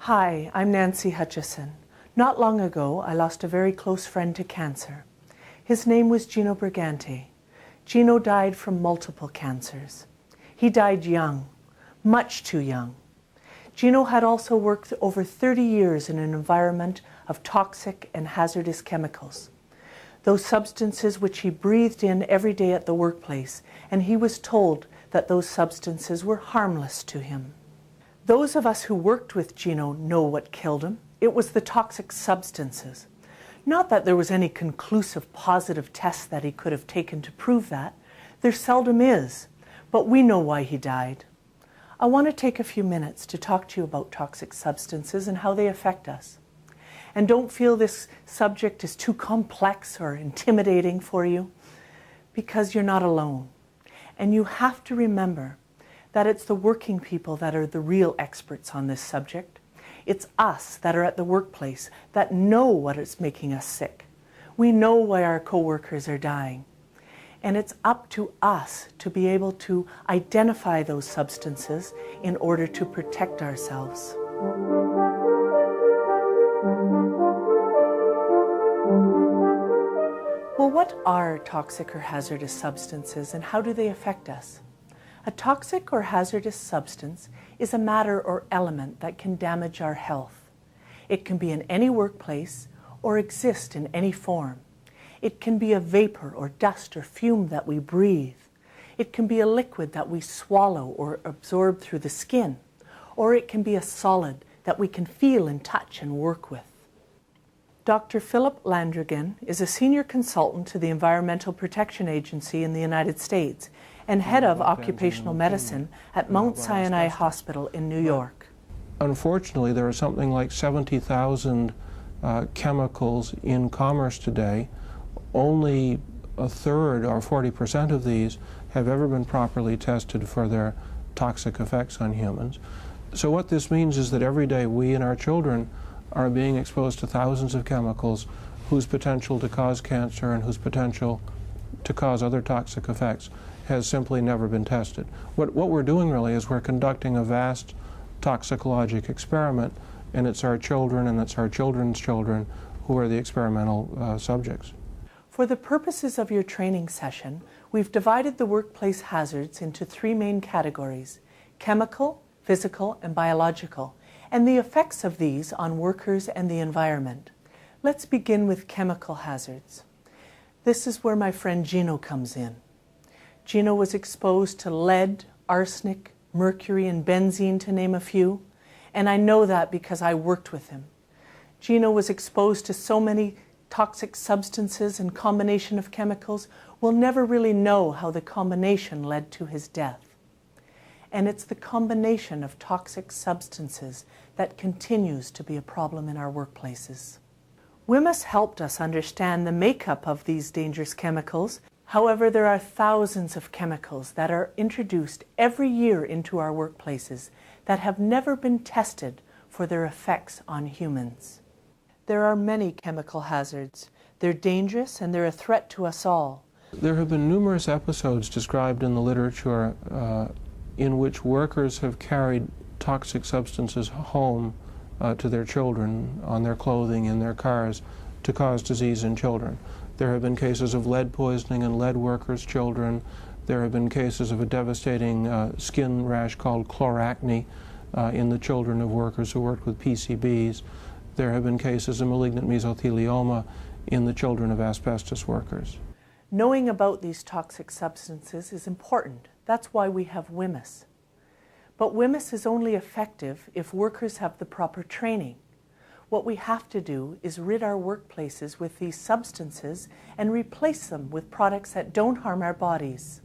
Hi, I'm Nancy Hutchison. Not long ago, I lost a very close friend to cancer. His name was Gino Brigante. Gino died from multiple cancers. He died young, much too young. Gino had also worked over 30 years in an environment of toxic and hazardous chemicals, those substances which he breathed in every day at the workplace, and he was told that those substances were harmless to him. Those of us who worked with Gino know what killed him. It was the toxic substances. Not that there was any conclusive positive test that he could have taken to prove that. There seldom is, but we know why he died. I want to take a few minutes to talk to you about toxic substances and how they affect us. And don't feel this subject is too complex or intimidating for you, because you're not alone. And you have to remember that it's the working people that are the real experts on this subject. It's us that are at the workplace that know what is making us sick. We know why our coworkers are dying. And it's up to us to be able to identify those substances in order to protect ourselves. Well, what are toxic or hazardous substances and how do they affect us? A toxic or hazardous substance is a matter or element that can damage our health. It can be in any workplace or exist in any form. It can be a vapor or dust or fume that we breathe. It can be a liquid that we swallow or absorb through the skin. Or it can be a solid that we can feel and touch and work with. Dr. Philip Landrigan is a senior consultant to the Environmental Protection Agency in the United States and head of occupational medicine at Mount Sinai Hospital in New York. Unfortunately, there are something like 70,000 chemicals in commerce today. Only a third or 40% of these have ever been properly tested for their toxic effects on humans. So what this means is that every day we and our children are being exposed to thousands of chemicals whose potential to cause cancer and whose potential to cause other toxic effects has simply never been tested. What we're doing really is we're conducting a vast toxicologic experiment, and it's our children and it's our children's children who are the experimental subjects. For the purposes of your training session, we've divided the workplace hazards into three main categories: chemical, physical, and biological, and the effects of these on workers and the environment. Let's begin with chemical hazards. This is where my friend Gino comes in. Gino was exposed to lead, arsenic, mercury, and benzene, to name a few, and I know that because I worked with him. Gino was exposed to so many toxic substances and combination of chemicals, we'll never really know how the combination led to his death. And it's the combination of toxic substances that continues to be a problem in our workplaces. WHMIS helped us understand the makeup of these dangerous chemicals. However, there are thousands of chemicals that are introduced every year into our workplaces that have never been tested for their effects on humans. There are many chemical hazards. They're dangerous and they're a threat to us all. There have been numerous episodes described in the literature in which workers have carried toxic substances home to their children, on their clothing, in their cars, to cause disease in children. There have been cases of lead poisoning in lead workers' children. There have been cases of a devastating skin rash called chloracne in the children of workers who worked with PCBs. There have been cases of malignant mesothelioma in the children of asbestos workers. Knowing about these toxic substances is important. That's why we have WHMIS. But WHMIS is only effective if workers have the proper training. What we have to do is rid our workplaces with these substances and replace them with products that don't harm our bodies.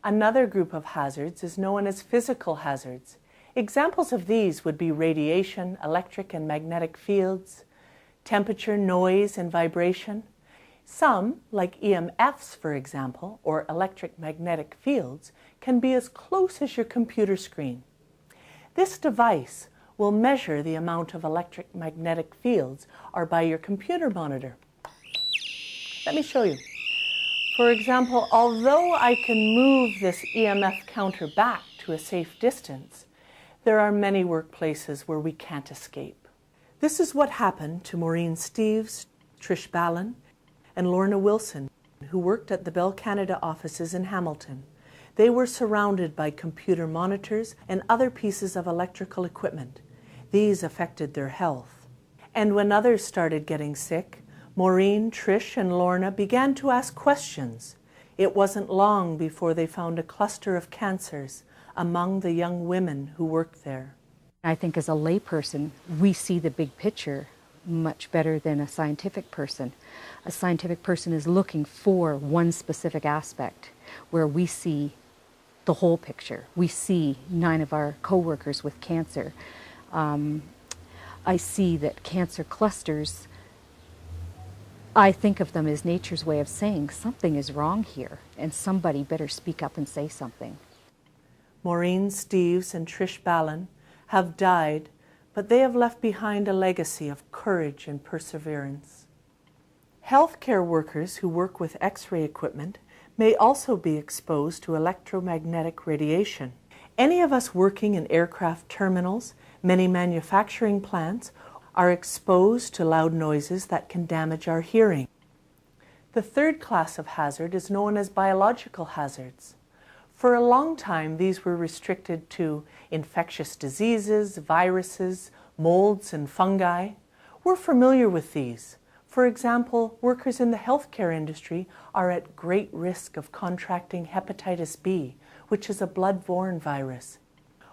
Another group of hazards is known as physical hazards. Examples of these would be radiation, electric and magnetic fields, temperature, noise, and vibration. Some, like EMFs, for example, or electric magnetic fields, can be as close as your computer screen. This device will measure the amount of electric magnetic fields are by your computer monitor. Let me show you. For example, although I can move this EMF counter back to a safe distance, There are many workplaces where we can't escape. This is what happened to Maureen Steeves, Trish Ballin, and Lorna Wilson, who worked at the Bell Canada offices in Hamilton. They were surrounded by computer monitors and other pieces of electrical equipment. These affected their health. And when others started getting sick, Maureen, Trish, and Lorna began to ask questions. It wasn't long before they found a cluster of cancers among the young women who worked there. I think as a layperson, we see the big picture much better than a scientific person. A scientific person is looking for one specific aspect, where we see the whole picture. We see 9 of our co-workers with cancer. I see that cancer clusters, I think of them as nature's way of saying something is wrong here, and somebody better speak up and say something. Maureen Steeves and Trish Ballin have died, but they have left behind a legacy of courage and perseverance. Healthcare workers who work with X-ray equipment may also be exposed to electromagnetic radiation. Any of us working in aircraft terminals, many manufacturing plants, are exposed to loud noises that can damage our hearing. The third class of hazard is known as biological hazards. For a long time, these were restricted to infectious diseases, viruses, molds, and fungi. We're familiar with these. For example, workers in the healthcare industry are at great risk of contracting hepatitis B, which is a blood-borne virus.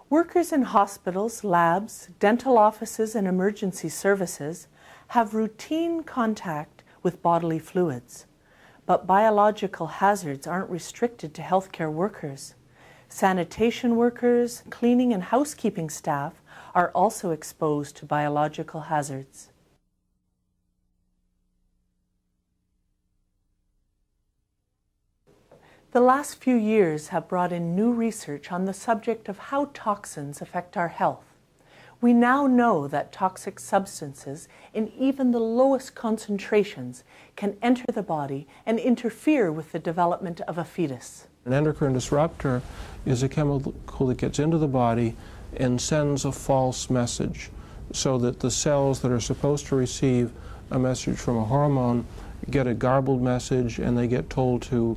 Workers in hospitals, labs, dental offices, and emergency services have routine contact with bodily fluids. But biological hazards aren't restricted to healthcare workers. Sanitation workers, cleaning and housekeeping staff are also exposed to biological hazards. The last few years have brought in new research on the subject of how toxins affect our health. We now know that toxic substances in even the lowest concentrations can enter the body and interfere with the development of a fetus. An endocrine disruptor is a chemical that gets into the body and sends a false message so that the cells that are supposed to receive a message from a hormone get a garbled message, and they get told to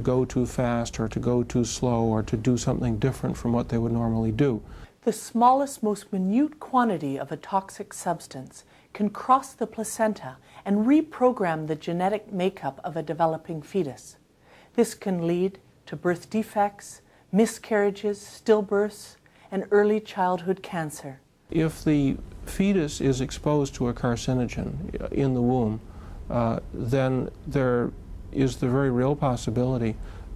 go too fast or to go too slow or to do something different from what they would normally do. The smallest, most minute quantity of a toxic substance can cross the placenta and reprogram the genetic makeup of a developing fetus. This can lead to birth defects, miscarriages, stillbirths, and early childhood cancer. If the fetus is exposed to a carcinogen in the womb, then there is the very real possibility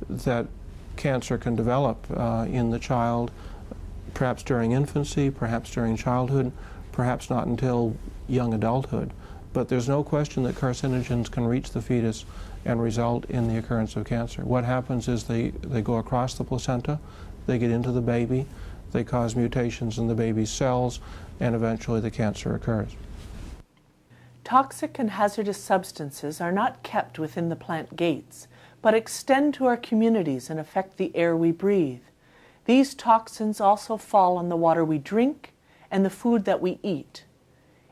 that cancer can develop in the child, perhaps during infancy, perhaps during childhood, perhaps not until young adulthood. But there's no question that carcinogens can reach the fetus and result in the occurrence of cancer. What happens is they go across the placenta, they get into the baby, they cause mutations in the baby's cells, and eventually the cancer occurs. Toxic and hazardous substances are not kept within the plant gates, but extend to our communities and affect the air we breathe. These toxins also fall on the water we drink and the food that we eat.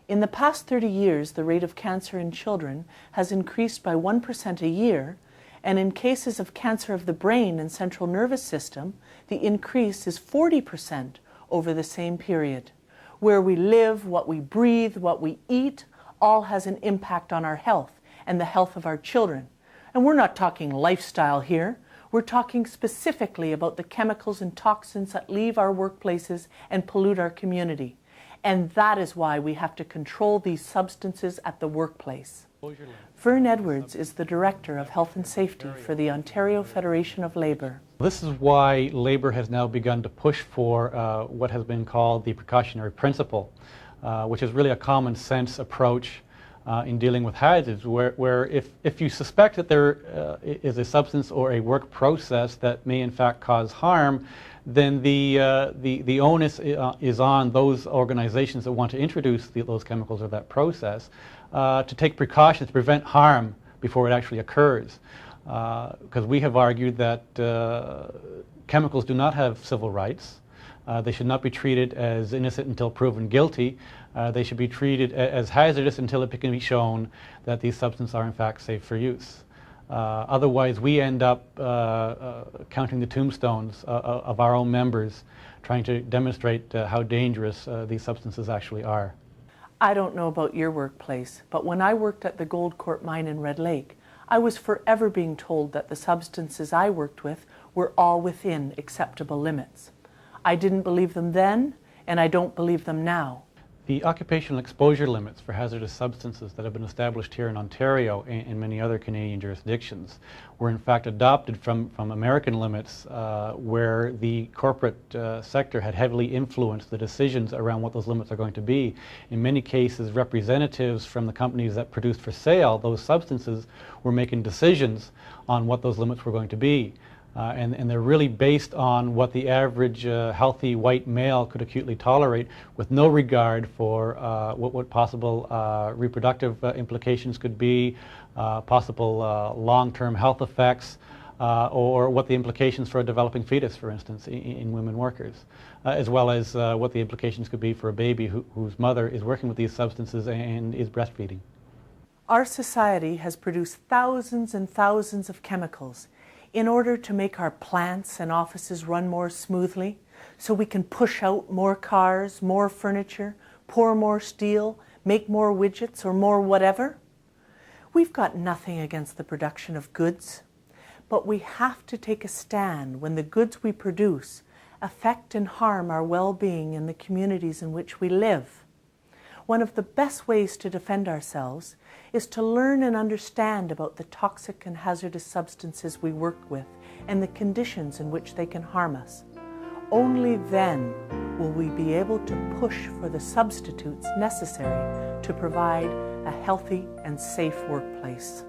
In the past 30 years, the rate of cancer in children has increased by 1% a year, and in cases of cancer of the brain and central nervous system, the increase is 40% over the same period. Where we live, what we breathe, what we eat, all has an impact on our health and the health of our children. And we're not talking lifestyle here. We're talking specifically about the chemicals and toxins that leave our workplaces and pollute our community. And that is why we have to control these substances at the workplace. Vern Edwards is the Director of Health and Safety for the Ontario Federation of Labour. This is why Labour has now begun to push for what has been called the precautionary principle, which is really a common sense approach in dealing with hazards, where if you suspect that there is a substance or a work process that may in fact cause harm, then the onus is on those organizations that want to introduce those chemicals or that process to take precautions to prevent harm before it actually occurs. Because we have argued that chemicals do not have civil rights. They should not be treated as innocent until proven guilty. They should be treated as hazardous until it can be shown that these substances are in fact safe for use. Otherwise, we end up counting the tombstones of our own members, trying to demonstrate how dangerous these substances actually are. I don't know about your workplace, but when I worked at the Gold Court mine in Red Lake, I was forever being told that the substances I worked with were all within acceptable limits. I didn't believe them then, and I don't believe them now. The occupational exposure limits for hazardous substances that have been established here in Ontario and many other Canadian jurisdictions were in fact adopted from American limits where the corporate sector had heavily influenced the decisions around what those limits are going to be. In many cases, representatives from the companies that produced for sale those substances were making decisions on what those limits were going to be. And they're really based on what the average healthy white male could acutely tolerate, with no regard for what possible reproductive implications could be, possible long-term health effects, or what the implications for a developing fetus, for instance, in women workers, as well as what the implications could be for a baby whose mother is working with these substances and is breastfeeding. Our society has produced thousands and thousands of chemicals in order to make our plants and offices run more smoothly, so we can push out more cars, more furniture, pour more steel, make more widgets, or more whatever. We've got nothing against the production of goods, but we have to take a stand when the goods we produce affect and harm our well-being in the communities in which we live. One of the best ways to defend ourselves is to learn and understand about the toxic and hazardous substances we work with and the conditions in which they can harm us. Only then will we be able to push for the substitutes necessary to provide a healthy and safe workplace.